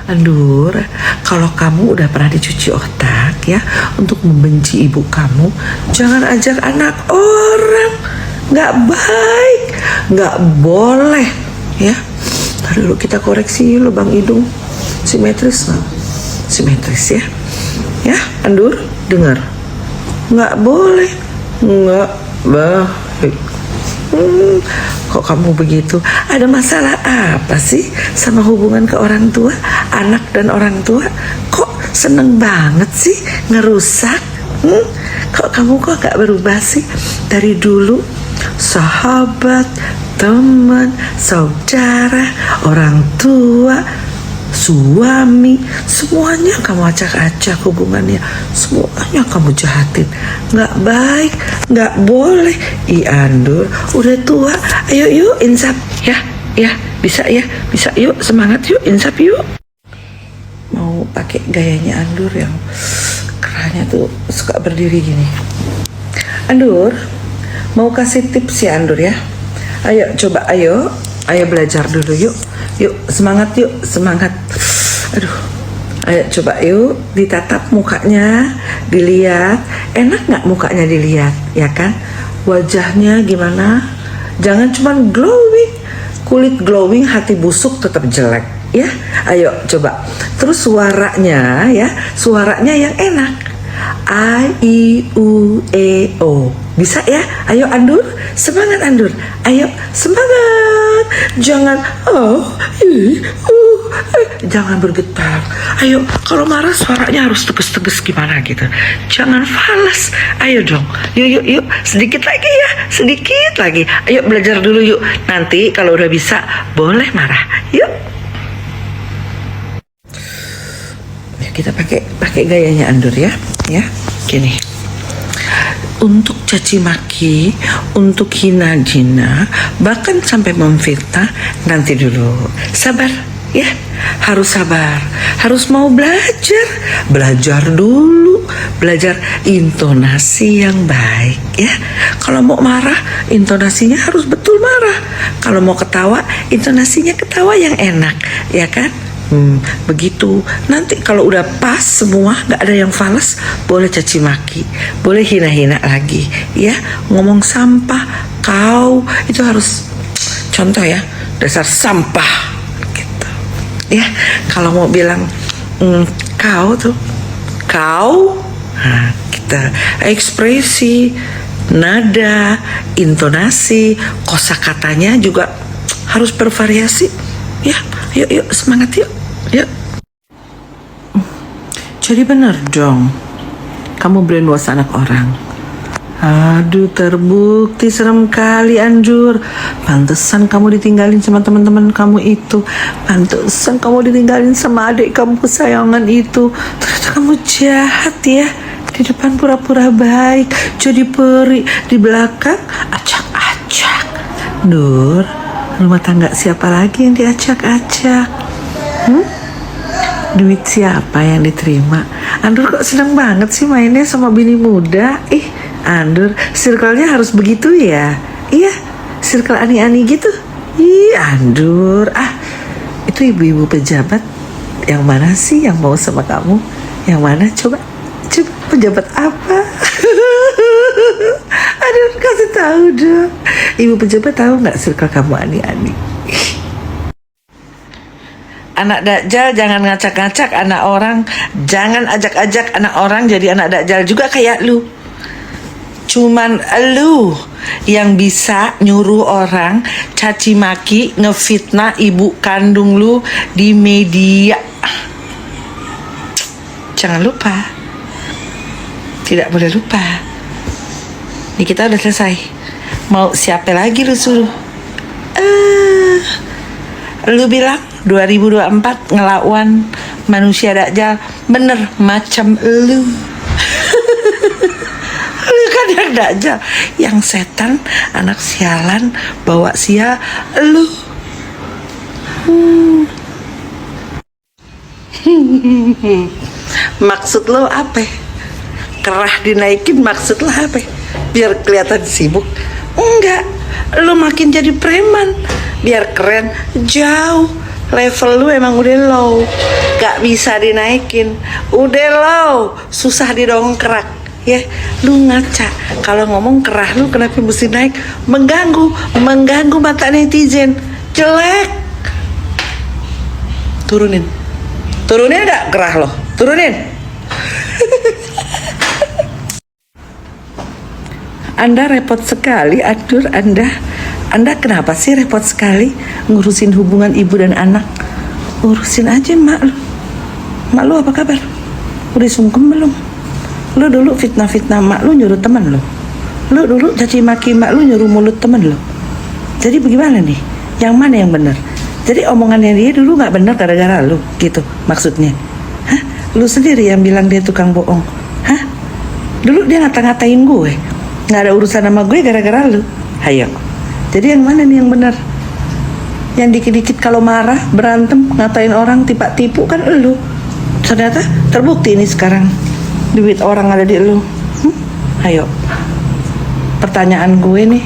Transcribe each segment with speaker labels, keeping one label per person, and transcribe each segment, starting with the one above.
Speaker 1: Andur, kalau kamu udah pernah dicuci otak ya untuk membenci ibu kamu, jangan ajak anak orang. Nggak baik, nggak boleh ya. Ntar dulu kita koreksi lubang hidung simetris nggak? Simetris ya. Ya, Andur, dengar. Nggak boleh, nggak baik. Kok kamu begitu? Ada masalah apa sih sama hubungan ke orang tua, anak dan orang tua? Kok seneng banget sih ngerusak? Kok kamu gak berubah sih dari dulu? Sahabat, teman, saudara, orang tua, suami, semuanya kamu acak-acak hubungannya, semuanya kamu jahatin. Nggak baik, nggak boleh. Andur, udah tua, ayo yuk insaf ya, bisa yuk, semangat yuk, insaf yuk. Mau pakai gayanya Andur yang kerannya tuh suka berdiri gini. Andur, mau kasih tips ya Andur ya. Ayo coba, ayo belajar dulu yuk. Yuk, semangat yuk, semangat. Aduh, ayo coba yuk, ditatap mukanya, dilihat. Enak nggak mukanya dilihat, ya kan? Wajahnya gimana? Jangan cuman glowing. Kulit glowing, hati busuk tetap jelek, ya. Ayo coba. Terus suaranya ya, suaranya yang enak. I, I, U, E, O. Bisa ya? Ayo Andur, semangat Andur. Ayo semangat. Jangan jangan bergetar. Ayo, kalau marah suaranya harus tegas-tegas gimana gitu. Jangan falas. Ayo dong. Yuk. Sedikit lagi ya, sedikit lagi. Ayo belajar dulu yuk. Nanti kalau udah bisa boleh marah. Yuk. Kita pakai gayanya Andur ya. Ya, gini. Untuk caci maki, untuk hina Dina, bahkan sampai memfitnah, nanti dulu. Sabar ya, harus sabar, harus mau belajar dulu, belajar intonasi yang baik ya. Kalau mau marah, intonasinya harus betul marah. Kalau mau ketawa, intonasinya ketawa yang enak, ya kan? Begitu. Nanti kalau udah pas semua, nggak ada yang falas, boleh caci maki, boleh hina-hina lagi ya. Ngomong sampah, kau itu harus contoh ya, dasar sampah gitu ya. Kalau mau bilang kau tuh kau, nah, kita ekspresi, nada, intonasi, kosakatanya juga harus bervariasi ya. Yuk semangat yuk. Jadi bener dong, kamu brainwash anak orang. Aduh, terbukti serem kali Andur. Pantesan kamu ditinggalin sama teman-teman kamu itu. Pantesan kamu ditinggalin sama adik kamu kesayangan itu. Ternyata kamu jahat ya. Di depan pura-pura baik, jadi peri, di belakang acak-acak. Nur, rumah tangga siapa lagi yang diacak-acak? Duit siapa yang diterima? Andur kok seneng banget sih mainnya sama bini muda. Andur, circle-nya harus begitu ya. Iya, circle ani-ani gitu. Andur, itu ibu-ibu pejabat yang mana sih yang mau sama kamu? Yang mana? Coba pejabat apa? Aduh, kasih tahu dong. Ibu pejabat tahu nggak circle kamu ani-ani? Anak dakjal jangan ngacak-ngacak anak orang. Jangan ajak-ajak anak orang jadi anak dakjal juga kayak lu. Cuman lu yang bisa nyuruh orang caci maki, ngefitnah ibu kandung lu di media. Jangan lupa. Tidak boleh lupa. Nih kita udah selesai. Mau siapa lagi lu suruh? Lu bilang 2024 ngelawan manusia dakjal, bener macam lu. Lu kan yang dakjal, yang setan, anak sialan, bawa sia lu. Maksud lo apa? Kerah dinaikin maksud lo apa? Biar kelihatan sibuk? Enggak, lo makin jadi preman biar keren. Jauh, level lu emang udah low. gak bisa dinaikin. Udah lo susah didongkrak ya. Lu ngaca kalau ngomong kerah lu kenapa mesti naik? Mengganggu mata netizen. Jelek. Turunin gak kerah lo? Turunin. Anda repot sekali, Andur. Anda kenapa sih repot sekali ngurusin hubungan ibu dan anak? Urusin aja mak lu. Mak lu apa kabar? Udah sungkem belum? Lu dulu fitnah mak lu nyuruh temen lu. Lu dulu caci maki mak lu nyuruh mulut temen lu. Jadi bagaimana nih? Yang mana yang benar? Jadi omongannya dia dulu gak benar gara-gara lu gitu maksudnya. Hah? Lu sendiri yang bilang dia tukang bohong. Hah? Dulu dia ngata-ngatain gue, gak ada urusan sama gue gara-gara lu. Hayo. Jadi yang mana nih yang benar? Yang dikit-dikit kalau marah, berantem, ngatain orang, tipu kan elu. Ternyata terbukti ini sekarang duit orang ada di elu. Ayo. Pertanyaan gue nih,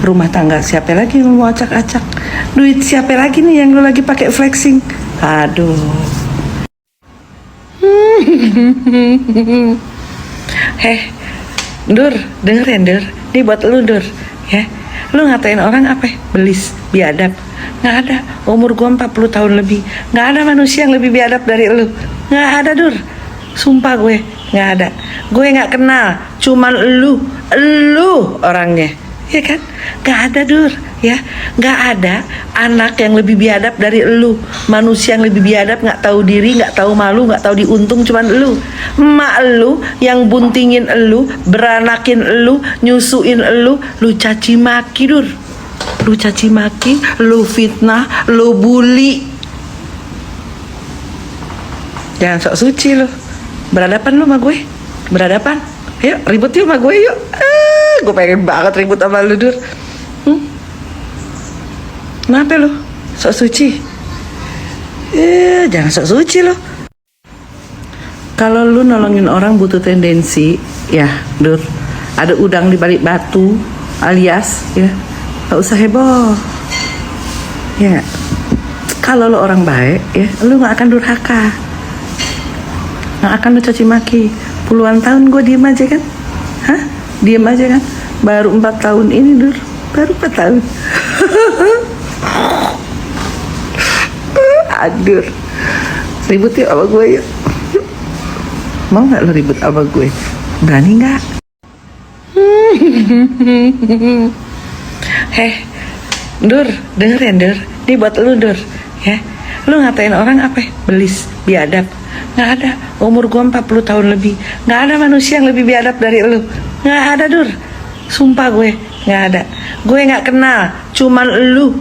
Speaker 1: rumah tangga siapa lagi yang mau acak-acak? Duit siapa lagi nih yang lu lagi pakai flexing? Aduh. Heh, Dur, dengerin Dur. Ini buat lu Dur, ya. Lu ngatain orang apa? Belis, biadab. Nggak ada. Umur gua 40 tahun lebih, nggak ada manusia yang lebih biadab dari lu. Nggak ada Dur. Sumpah gue, nggak ada. Gue nggak kenal, cuman lu orangnya, ya kan? Nggak ada Dur, ya. Nggak ada anak yang lebih biadab dari lu. Manusia yang lebih biadab, nggak tahu diri, nggak tahu malu, nggak tahu diuntung, cuman lu. Emak lu yang buntingin lu, beranakin lu, nyusuin lu caci maki Dur. Lu caci maki, lu fitnah, lu bully. Jangan sok suci lu. Berhadapan lu sama gue. Berhadapan. Ayo ribut yuk sama gue yuk. Gue pengen banget ribut sama lu Dur. Kenapa lu? Sok suci. Jangan sok suci lu. Kalau lu nolongin orang butuh tendensi, ya Dur, ada udang di balik batu, alias ya, gak usah heboh. Ya, kalau lu orang baik, ya, lu gak akan durhaka, gak akan lu caci maki. Puluhan tahun gue diem aja kan? Hah? Diem aja kan? Baru 4 tahun ini Dur, baru 4 tahun. Aduh, ribut yuk sama gue yuk. Mau gak lo ribut sama gue? Berani gak? Heh, Dur, dengerin Dur. Ini buat lu Dur, ya. Lu ngatain orang apa? Belis, biadab. Nggak ada. Umur gua 40 tahun lebih, nggak ada manusia yang lebih biadab dari lu. Nggak ada Dur. Sumpah gue, nggak ada. Gue nggak kenal, cuman lu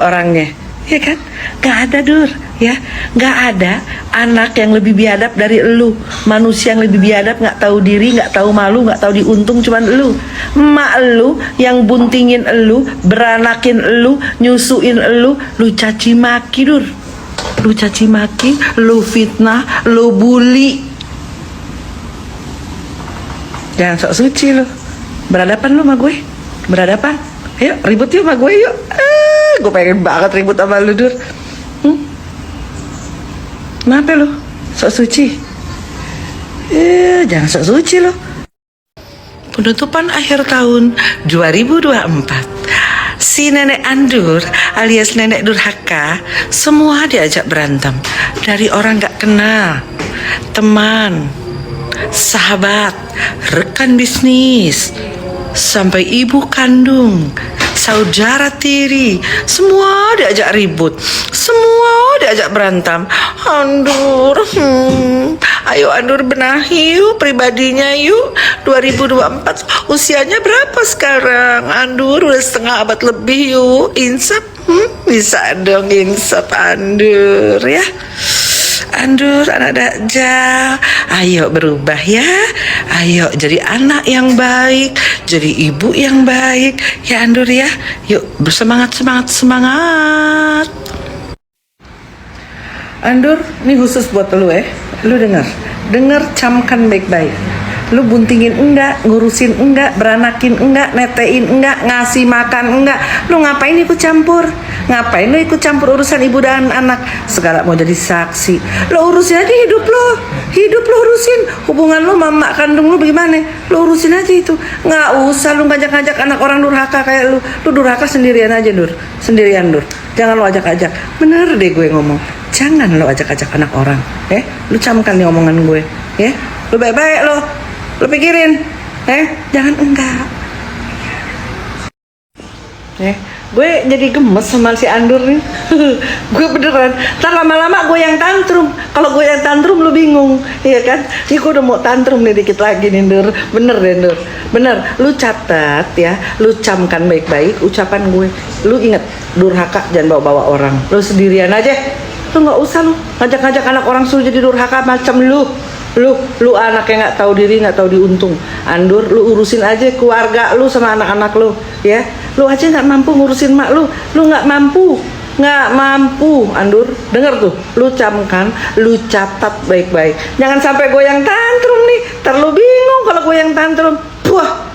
Speaker 1: orangnya, ya kan? Nggak ada Dur, ya. Nggak ada anak yang lebih biadab dari lu. Manusia yang lebih biadab, nggak tahu diri, nggak tahu malu, nggak tahu diuntung, cuman lu. Emak lu yang buntingin lu, beranakin lu, nyusuin lu caci maki Dur. Lu caci maki, lu fitnah, lu bully. Jangan sok suci lu. Berhadapan lu sama gue. Berhadapan. Ayo ribut yuk sama gue yuk. Gue pengen banget ribut sama lu Dur. Kenapa lu? Sok suci. Jangan sok suci lu. Penutupan akhir tahun 2024. Si nenek Andur alias nenek durhaka semua diajak berantem. Dari orang gak kenal, teman, sahabat, rekan bisnis, sampai ibu kandung, saudara tiri, semua diajak ribut, semua diajak berantem. Andur, ayo Andur benahi yuk pribadinya yuk. 2024 usianya berapa sekarang? Andur udah setengah abad lebih yuk. Insap, bisa dong insap Andur ya. Andur anak Dajjal, ayo berubah ya. Ayo jadi anak yang baik, jadi ibu yang baik ya Andur ya. Yuk bersemangat, semangat. Andur, ini khusus buat lu ya. Lu denger camkan baik-baik. Lu buntingin enggak, ngurusin enggak, beranakin enggak, netein enggak, ngasih makan enggak. Lu ngapain ikut campur? Ngapain lu ikut campur urusan ibu dan anak? Segala mau jadi saksi. Lu urusin aja hidup lu. Hidup lu urusin. Hubungan lu sama mak kandung lu bagaimana? Lu urusin aja itu. Nggak usah lu ngajak-ngajak anak orang durhaka kayak lu. Lu durhaka sendirian aja, Dur. Sendirian, Dur. Jangan lu ajak-ajak. Bener deh gue ngomong. Jangan lu ajak-ajak anak orang. Lu camkan nih omongan gue. Lu baik-baik lu. Lu pikirin. Jangan enggak. Gue jadi gemes sama si Andur nih. Gue beneran. Ntar lama-lama gue yang tantrum. Kalau gue yang tantrum lu bingung, iya kan? Ini gue udah mau tantrum nih dikit lagi nih, Dur. Bener deh, Dur. Bener. Lu catat ya. Lu camkan baik-baik ucapan gue. Lu inget, durhaka jangan bawa-bawa orang. Lu sendirian aja. Lu nggak usah lu ngajak-ngajak anak orang suruh jadi durhaka macam lu. Lu anak yang nggak tahu diri, nggak tahu diuntung. Andur, lu urusin aja keluarga lu sama anak-anak lu, ya. Lu aja nggak mampu ngurusin mak lu nggak mampu, Andur. Denger tuh, lu camkan, lu catat baik-baik. Jangan sampai gue yang tantrum nih, ntar lu bingung kalau gue yang tantrum. Wah,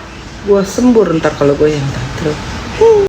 Speaker 1: gue sembur ntar kalau gue yang tantrum.